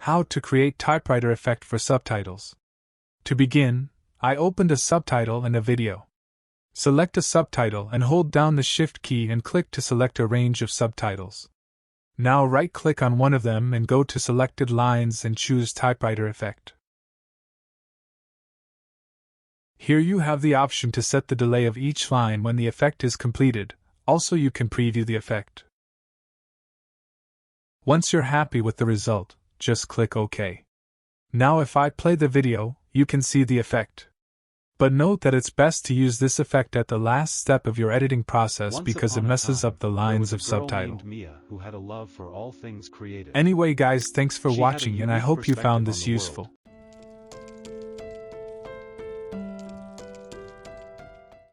How to create typewriter effect for subtitles. To begin, I opened a subtitle and a video. Select a subtitle and hold down the Shift key and click to select a range of subtitles. Now right-click on one of them and go to selected lines and choose Typewriter Effect. Here you have the option to set the delay of each line when the effect is completed. Also, you can preview the effect. Once you're happy with the result, just click OK. Now if I play the video, you can see the effect. But note that it's best to use this effect at the last step of your editing process because it messes up the lines of subtitle. Anyway guys, thanks for watching and I hope you found this useful.